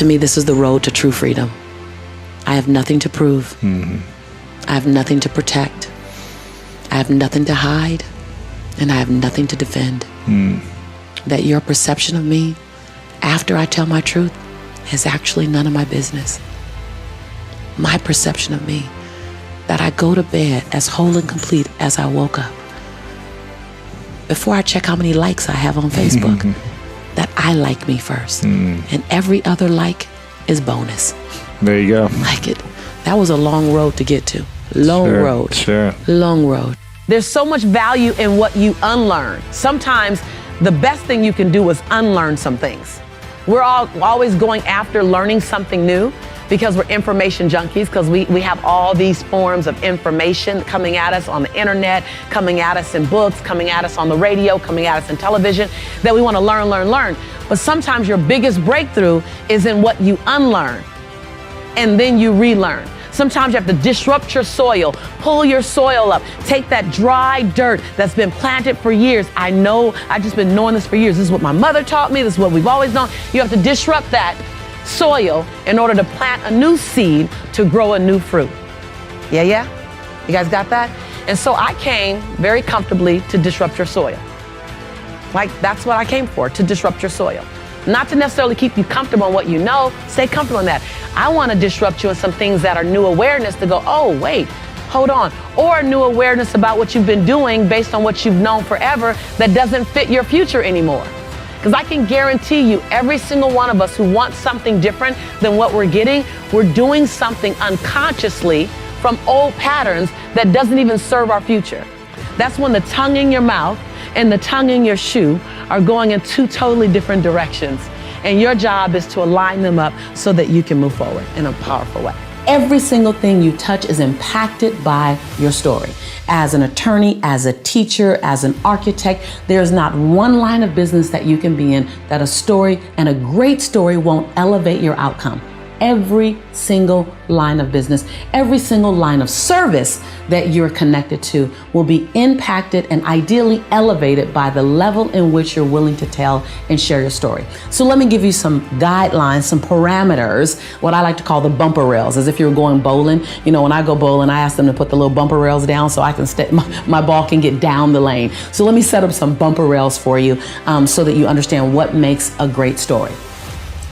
To me, this is the road to true freedom. I have nothing to prove. I have nothing to protect. I have nothing to hide, and I have nothing to defend. That your perception of me after I tell my truth is actually none of my business. My perception of me, that I go to bed as whole and complete as I woke up. Before I check how many likes I have on Facebook, that I like me first. And every other like is bonus. There you go. Like it. That was a long road to get to. Long road. Long road. There's so much value in what you unlearn. Sometimes the best thing you can do is unlearn some things. We're always going after learning something new because we're information junkies, because we have all these forms of information coming at us on the internet, coming at us in books, coming at us on the radio, coming at us in television, that we want to learn. But sometimes your biggest breakthrough is in what you unlearn, and then you relearn. Sometimes you have to disrupt your soil, pull your soil up, take that dry dirt that's been planted for years. I know, I've just been knowing this for years. This is what my mother taught me. This is what we've always known. You have to disrupt that soil in order to plant a new seed to grow a new fruit. Yeah? You guys got that? And so I came very comfortably to disrupt your soil. Like, that's what I came for, to disrupt your soil. Not to necessarily keep you comfortable in what you know. Stay comfortable in that. I want to disrupt you in some things that are new awareness to go, oh, wait, hold on. Or new awareness about what you've been doing based on what you've known forever that doesn't fit your future anymore. Because I can guarantee you, every single one of us who wants something different than what we're getting, we're doing something unconsciously from old patterns that doesn't even serve our future. That's when the tongue in your mouth and the tongue in your shoe are going in two totally different directions. And your job is to align them up so that you can move forward in a powerful way. Every single thing you touch is impacted by your story. As an attorney, as a teacher, as an architect, there's not one line of business that you can be in that a story, and a great story, won't elevate your outcome. Every single line of business, every single line of service that you're connected to will be impacted and ideally elevated by the level in which you're willing to tell and share your story. So let me give you some guidelines, some parameters, what I like to call the bumper rails, as if you're going bowling. You know, when I go bowling, I ask them to put the little bumper rails down so I can my ball can get down the lane. So let me set up some bumper rails for you so that you understand what makes a great story.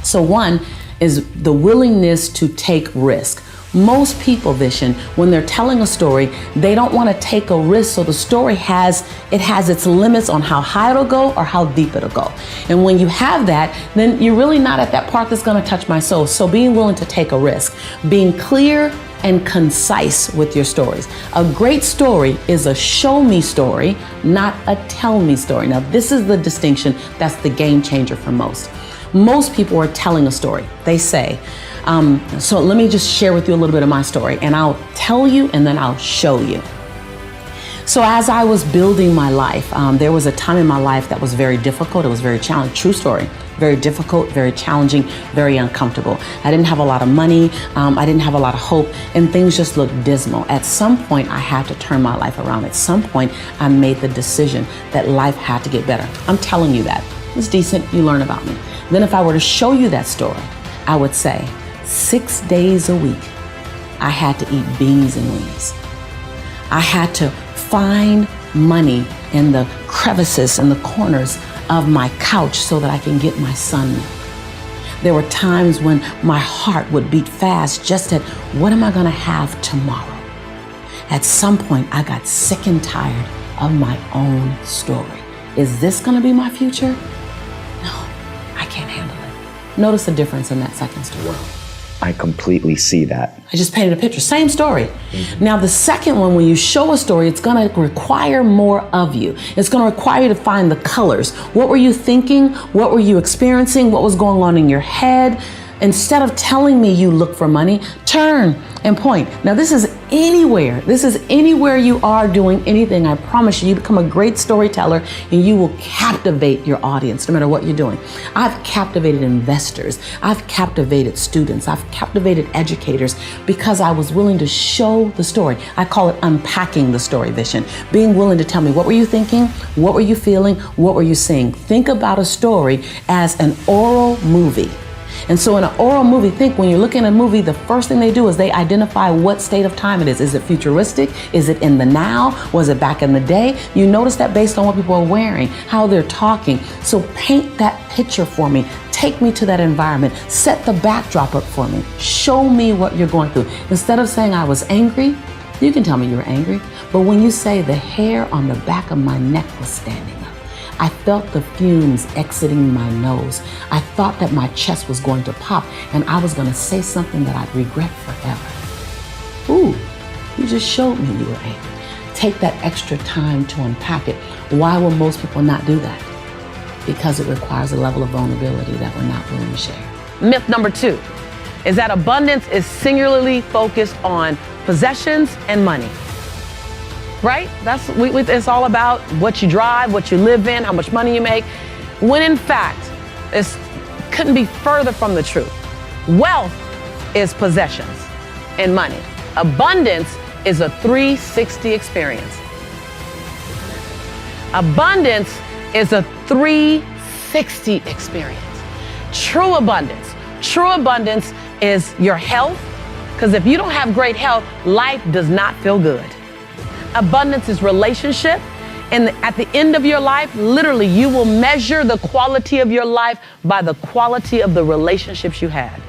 So one is the willingness to take risk. Most people, Vishen, when they're telling a story, they don't want to take a risk, so the story has its limits on how high it'll go or how deep it'll go. And when you have that, then you're really not at that part that's going to touch my soul. So being willing to take a risk, being clear and concise with your stories. A great story is a show me story, not a tell me story. Now, this is the distinction that's the game changer for most. Most people are telling a story. They say, so let me just share with you a little bit of my story, and I'll tell you and then I'll show you. So as I was building my life, there was a time in my life that was very difficult. It was very challenging. True story. Very difficult, very challenging, very uncomfortable. I didn't have a lot of money. I didn't have a lot of hope, and things just looked dismal. At some point, I had to turn my life around. At some point, I made the decision that life had to get better. I'm telling you that. It's decent. You learn about me. Then if I were to show you that story, I would say 6 days a week, I had to eat beans and weenies. I had to find money in the crevices and the corners of my couch so that I can get my son milk. There were times when my heart would beat fast just at what am I going to have tomorrow? At some point, I got sick and tired of my own story. Is this going to be my future? No, I can't handle it. Notice the difference in that second story. I completely see that. I just painted a picture, same story. Mm-hmm. Now the second one, when you show a story, it's gonna require more of you. It's gonna require you to find the colors. What were you thinking? What were you experiencing? What was going on in your head? Instead of telling me you look for money, turn and point. Now this is anywhere. This is anywhere you are doing anything. I promise you, you become a great storyteller and you will captivate your audience no matter what you're doing. I've captivated investors. I've captivated students. I've captivated educators because I was willing to show the story. I call it unpacking the story, Vishen. Being willing to tell me, what were you thinking? What were you feeling? What were you seeing? Think about a story as an oral movie. And so in an oral movie, think when you're looking at a movie, the first thing they do is they identify what state of time it is. Is it futuristic? Is it in the now? Was it back in the day? You notice that based on what people are wearing, how they're talking. So paint that picture for me. Take me to that environment. Set the backdrop up for me. Show me what you're going through. Instead of saying I was angry, you can tell me you were angry. But when you say the hair on the back of my neck was standing up, I felt the fumes exiting my nose. I thought that my chest was going to pop and I was going to say something that I'd regret forever. Ooh, you just showed me you were angry. Take that extra time to unpack it. Why will most people not do that? Because it requires a level of vulnerability that we're not willing to share. Myth number 2 is that abundance is singularly focused on possessions and money. Right? It's all about what you drive, what you live in, how much money you make. When in fact, it couldn't be further from the truth. Wealth is possessions and money. Abundance is a 360 experience. Abundance is a 360 experience. True abundance is your health, because if you don't have great health, life does not feel good. Abundance is relationship, and at the end of your life, literally, you will measure the quality of your life by the quality of the relationships you had.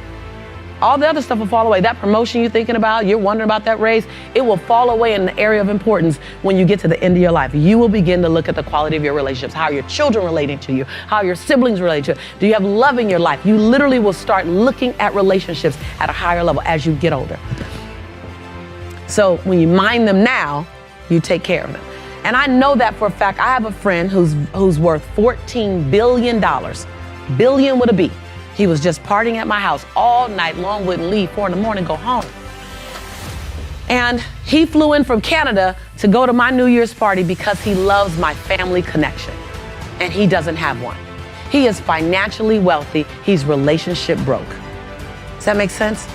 All the other stuff will fall away. That promotion you're thinking about, you're wondering about that raise, it will fall away in the area of importance when you get to the end of your life. You will begin to look at the quality of your relationships. How are your children relating to you? How are your siblings relating to you? Do you have love in your life? You literally will start looking at relationships at a higher level as you get older. So when you mind them now, you take care of them. And I know that for a fact. I have a friend who's worth $14 billion. Billion with a B. He was just partying at my house all night long, wouldn't leave, 4 a.m, go home. And he flew in from Canada to go to my New Year's party because he loves my family connection. And he doesn't have one. He is financially wealthy. He's relationship broke. Does that make sense?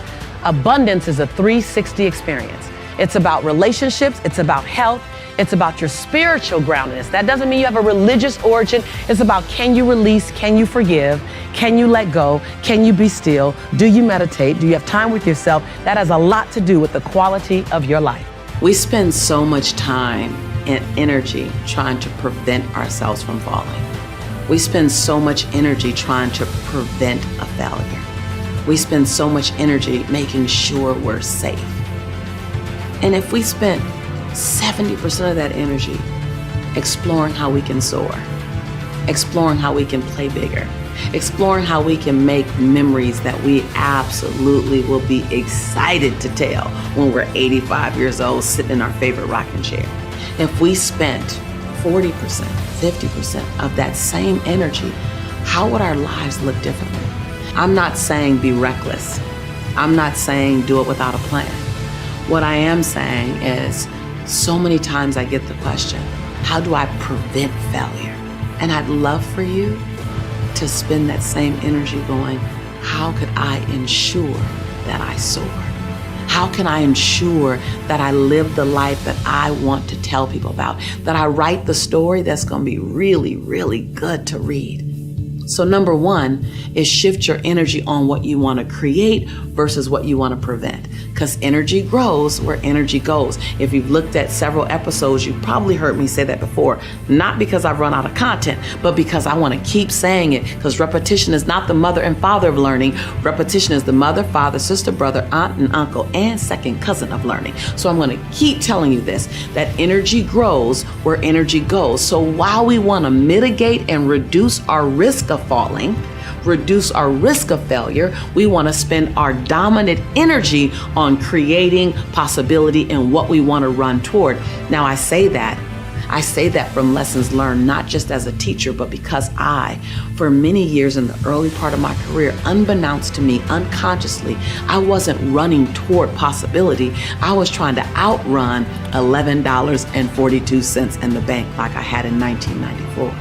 Abundance is a 360 experience. It's about relationships. It's about health. It's about your spiritual groundedness. That doesn't mean you have a religious origin. It's about, can you release? Can you forgive? Can you let go? Can you be still? Do you meditate? Do you have time with yourself? That has a lot to do with the quality of your life. We spend so much time and energy trying to prevent ourselves from falling. We spend so much energy trying to prevent a failure. We spend so much energy making sure we're safe. And if we spent 70% of that energy exploring how we can soar, exploring how we can play bigger, exploring how we can make memories that we absolutely will be excited to tell when we're 85 years old sitting in our favorite rocking chair. If we spent 40%, 50% of that same energy, how would our lives look differently? I'm not saying be reckless. I'm not saying do it without a plan. What I am saying is, so many times I get the question, how do I prevent failure? And I'd love for you to spend that same energy going, how could I ensure that I soar? How can I ensure that I live the life that I want to tell people about? That I write the story that's going to be really, really good to read. So number 1 is shift your energy on what you want to create versus what you want to prevent. Because energy grows where energy goes. If you've looked at several episodes, you've probably heard me say that before. Not because I've run out of content, but because I want to keep saying it. Because repetition is not the mother and father of learning. Repetition is the mother, father, sister, brother, aunt, and uncle, and second cousin of learning. So I'm going to keep telling you this, that energy grows where energy goes. So while we want to mitigate and reduce our risk of falling, reduce our risk of failure, we want to spend our dominant energy on creating possibility and what we want to run toward. Now, I say that from lessons learned, not just as a teacher, but because for many years in the early part of my career, unbeknownst to me, unconsciously, I wasn't running toward possibility. I was trying to outrun $11.42 in the bank like I had in 1994.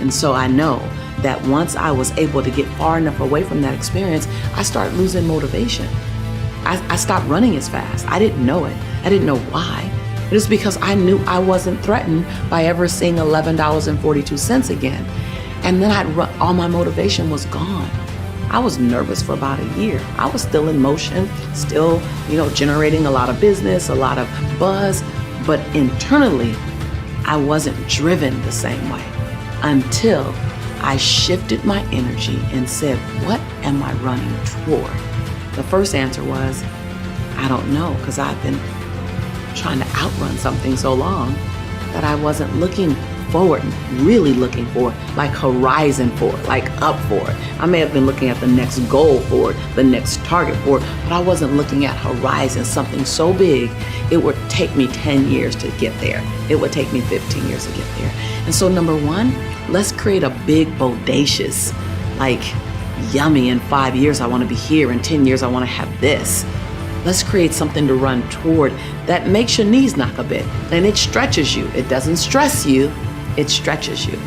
And so I know that once I was able to get far enough away from that experience, I started losing motivation. I stopped running as fast. I didn't know it. I didn't know why. It was because I knew I wasn't threatened by ever seeing $11.42 again. And then all my motivation was gone. I was nervous for about a year. I was still in motion, still, generating a lot of business, a lot of buzz, but internally, I wasn't driven the same way until I shifted my energy and said, what am I running toward? The first answer was, I don't know, because I've been trying to outrun something so long that I wasn't looking forward, really looking forward, like horizon forward, like up forward. I may have been looking at the next goal forward, the next target forward, but I wasn't looking at horizon, something so big, it would take me 10 years to get there. It would take me 15 years to get there. And so number one, let's create a big, bodacious, like yummy, in 5 years, I want to be here. In 10 years, I want to have this. Let's create something to run toward that makes your knees knock a bit and it stretches you. It doesn't stress you, it stretches you.